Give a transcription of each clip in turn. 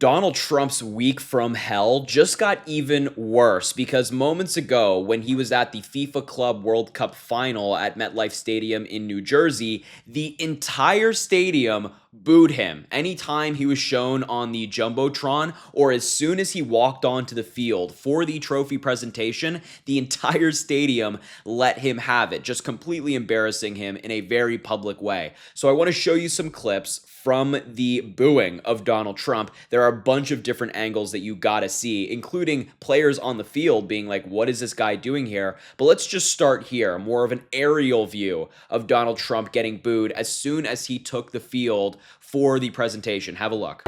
Donald Trump's week from hell just got even worse because moments ago, when he was at the FIFA Club World Cup final at MetLife Stadium in New Jersey, the entire stadium booed him anytime he was shown on the Jumbotron, or as soon as he walked onto the field for the trophy presentation. The entire stadium let him have it, just completely embarrassing him in a very public way. So I want to show you some clips from the booing of Donald Trump. There are a bunch of different angles that you gotta see, including players on the field being like, what is this guy doing here? But let's just start here, more of an aerial view of Donald Trump getting booed as soon as he took the field for the presentation. Have a look.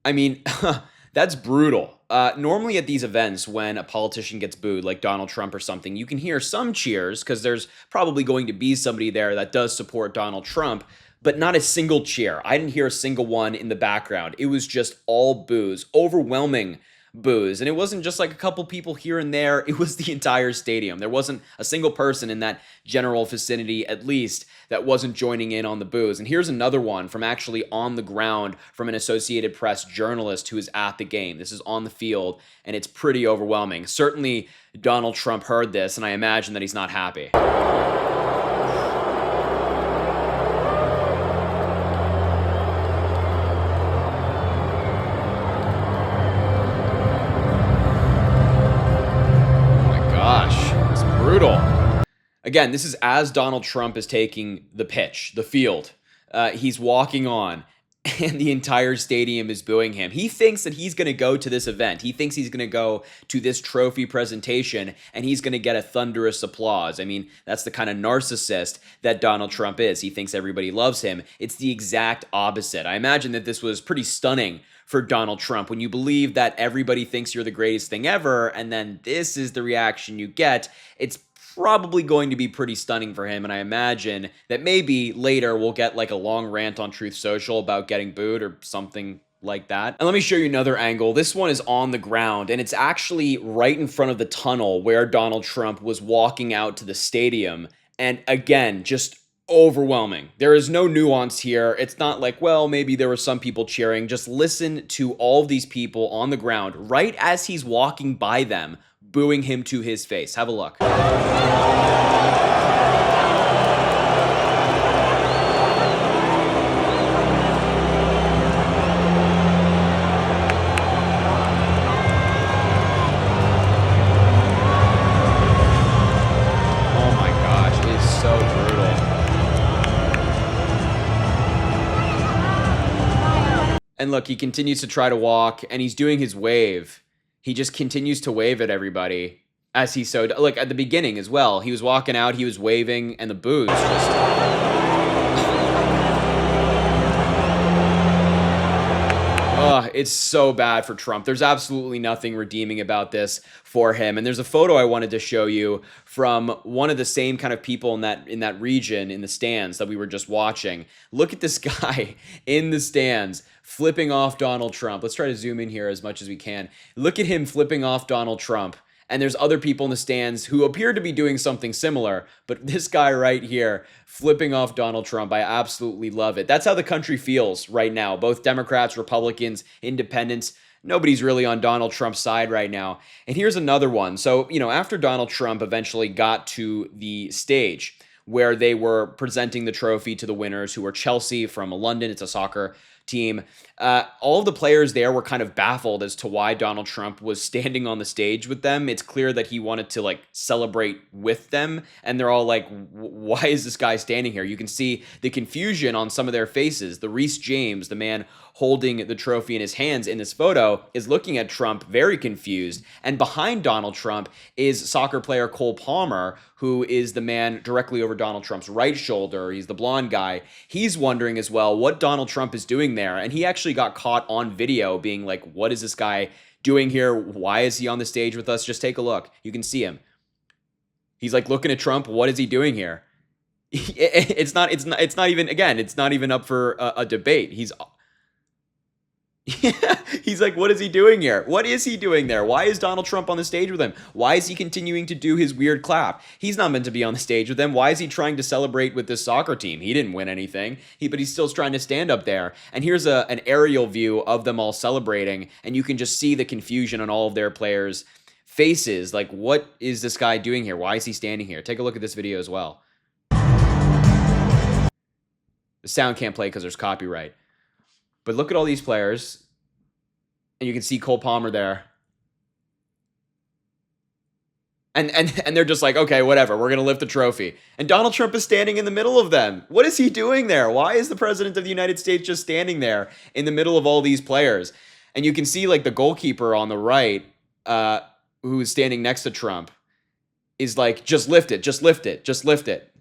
I mean, that's brutal. Normally at these events, when a politician gets booed, like Donald Trump or something, you can hear some cheers because there's probably going to be somebody there that does support Donald Trump, but not a single cheer. I didn't hear a single one in the background. It was just all boos, overwhelming boos. And it wasn't just like a couple people here and there, it was the entire stadium. There wasn't a single person in that general vicinity, at least, that wasn't joining in on the boos. And here's another one from actually on the ground from an Associated Press journalist who is at the game. This is on the field, and it's pretty overwhelming. Certainly, Donald Trump heard this, and I imagine that he's not happy. Gosh, it's brutal. Again, this is as Donald Trump is taking the pitch, the field. He's walking on, and the entire stadium is booing him. He thinks that he's going to go to this event. He thinks he's going to go to this trophy presentation, and he's going to get a thunderous applause. I mean, that's the kind of narcissist that Donald Trump is. He thinks everybody loves him. It's the exact opposite. I imagine that this was pretty stunning for Donald Trump when you believe that everybody thinks you're the greatest thing ever, and then this is the reaction you get. It's probably going to be pretty stunning for him, and I imagine that maybe later we'll get like a long rant on Truth Social about getting booed or something like that. And let me show you another angle. This one is on the ground, and it's actually right in front of the tunnel where Donald Trump was walking out to the stadium. And again, just overwhelming. There is no nuance here. It's not like, well, maybe there were some people cheering. Just listen to all of these people on the ground right as he's walking by them, booing him to his face. Have a look. Oh my gosh, it is so brutal. And look, he continues to try to walk, and he's doing his wave. He just continues to wave at everybody as he so, like at the beginning as well. He was walking out, he was waving, and the boos just... it's so bad for Trump. There's absolutely nothing redeeming about this for him. And there's a photo I wanted to show you from one of the same kind of people in that region in the stands that we were just watching. Look at this guy in the stands flipping off Donald Trump. Let's try to zoom in here as much as we can. Look at him flipping off Donald Trump. And there's other people in the stands who appear to be doing something similar, but this guy right here flipping off Donald Trump, I absolutely love it. That's how the country feels right now. Both Democrats, Republicans, independents, nobody's really on Donald Trump's side right now. And here's another one. So, after Donald Trump eventually got to the stage where they were presenting the trophy to the winners, who were Chelsea from London, it's a soccer team, all of the players there were kind of baffled as to why Donald Trump was standing on the stage with them. It's clear that he wanted to like celebrate with them, and they're all like, why is this guy standing here? You can see the confusion on some of their faces. The Reese James, the man holding the trophy in his hands in this photo, is looking at Trump very confused. And behind Donald Trump is soccer player Cole Palmer, who is the man directly over Donald Trump's right shoulder. He's the blonde guy. He's wondering as well what Donald Trump is doing there. And he actually got caught on video being like, what is this guy doing here? Why is he on the stage with us? Just take a look. You can see him. He's like looking at Trump. What is he doing here? It's not even up for a debate. Yeah, he's like, what is he doing here? What is he doing there? Why is Donald Trump on the stage with him? Why is he continuing to do his weird clap? He's not meant to be on the stage with them. Why is he trying to celebrate with this soccer team? He didn't win anything. But he's still trying to stand up there. And here's an aerial view of them all celebrating, and you can just see the confusion on all of their players' faces. Like, what is this guy doing here? Why is he standing here? Take a look at this video as well. The sound can't play because there's copyright. But look at all these players, and you can see Cole Palmer there. And they're just like, okay, whatever, we're going to lift the trophy. And Donald Trump is standing in the middle of them. What is he doing there? Why is the president of the United States just standing there in the middle of all these players? And you can see like the goalkeeper on the right, who is standing next to Trump, is like, just lift it, just lift it, just lift it.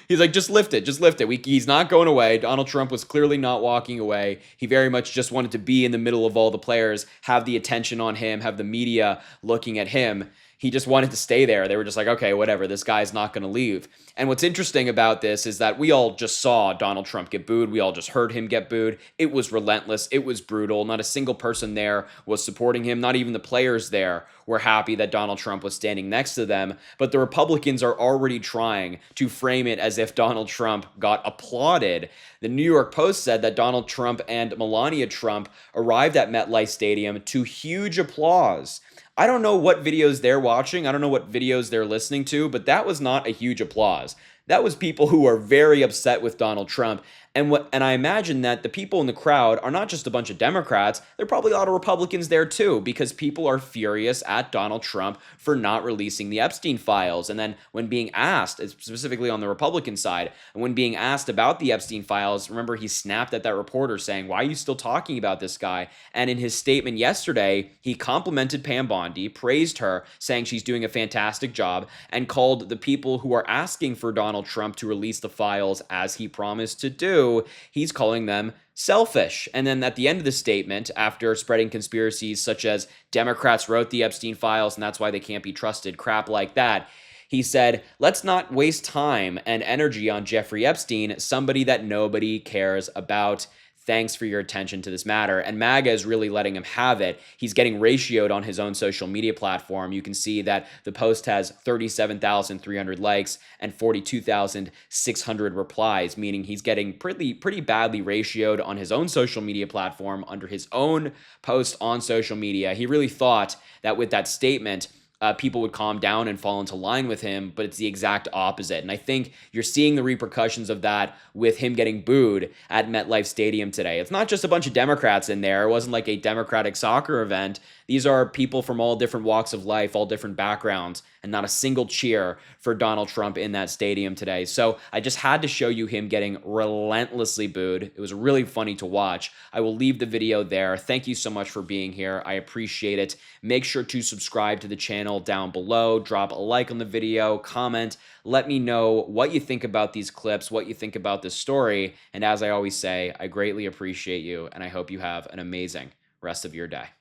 He's like, just lift it, just lift it. He's not going away. Donald Trump was clearly not walking away. He very much just wanted to be in the middle of all the players, have the attention on him, have the media looking at him. He just wanted to stay there. They were just like, okay, whatever, this guy's not going to leave. And what's interesting about this is that we all just saw Donald Trump get booed. We all just heard him get booed. It was relentless. It was brutal. Not a single person there was supporting him. Not even the players there were happy that Donald Trump was standing next to them. But the Republicans are already trying to frame it as if Donald Trump got applauded. The New York Post said that Donald Trump and Melania Trump arrived at MetLife Stadium to huge applause. I don't know what videos they're watching. I don't know what videos they're listening to, but that was not a huge applause. That was people who are very upset with Donald Trump. And I imagine that the people in the crowd are not just a bunch of Democrats. There are probably a lot of Republicans there too, because people are furious at Donald Trump for not releasing the Epstein files. And then when being asked, specifically on the Republican side, and when being asked about the Epstein files, remember he snapped at that reporter saying, "Why are you still talking about this guy?" And in his statement yesterday, he complimented Pam Bondi, praised her, saying she's doing a fantastic job, and called the people who are asking for Donald Trump to release the files as he promised to do, he's calling them selfish. And then at the end of the statement, after spreading conspiracies such as Democrats wrote the Epstein files and that's why they can't be trusted, crap like that, he said, "Let's not waste time and energy on Jeffrey Epstein, somebody that nobody cares about. Thanks for your attention to this matter." And MAGA is really letting him have it. He's getting ratioed on his own social media platform. You can see that the post has 37,300 likes and 42,600 replies, meaning he's getting pretty badly ratioed on his own social media platform under his own post on social media. He really thought that with that statement, people would calm down and fall into line with him, but it's the exact opposite. And I think you're seeing the repercussions of that with him getting booed at MetLife Stadium today. It's not just a bunch of Democrats in there. It wasn't like a Democratic soccer event. These are people from all different walks of life, all different backgrounds, and not a single cheer for Donald Trump in that stadium today. So I just had to show you him getting relentlessly booed. It was really funny to watch. I will leave the video there. Thank you so much for being here. I appreciate it. Make sure to subscribe to the channel down below. Drop a like on the video, comment. Let me know what you think about these clips, what you think about this story. And as I always say, I greatly appreciate you, and I hope you have an amazing rest of your day.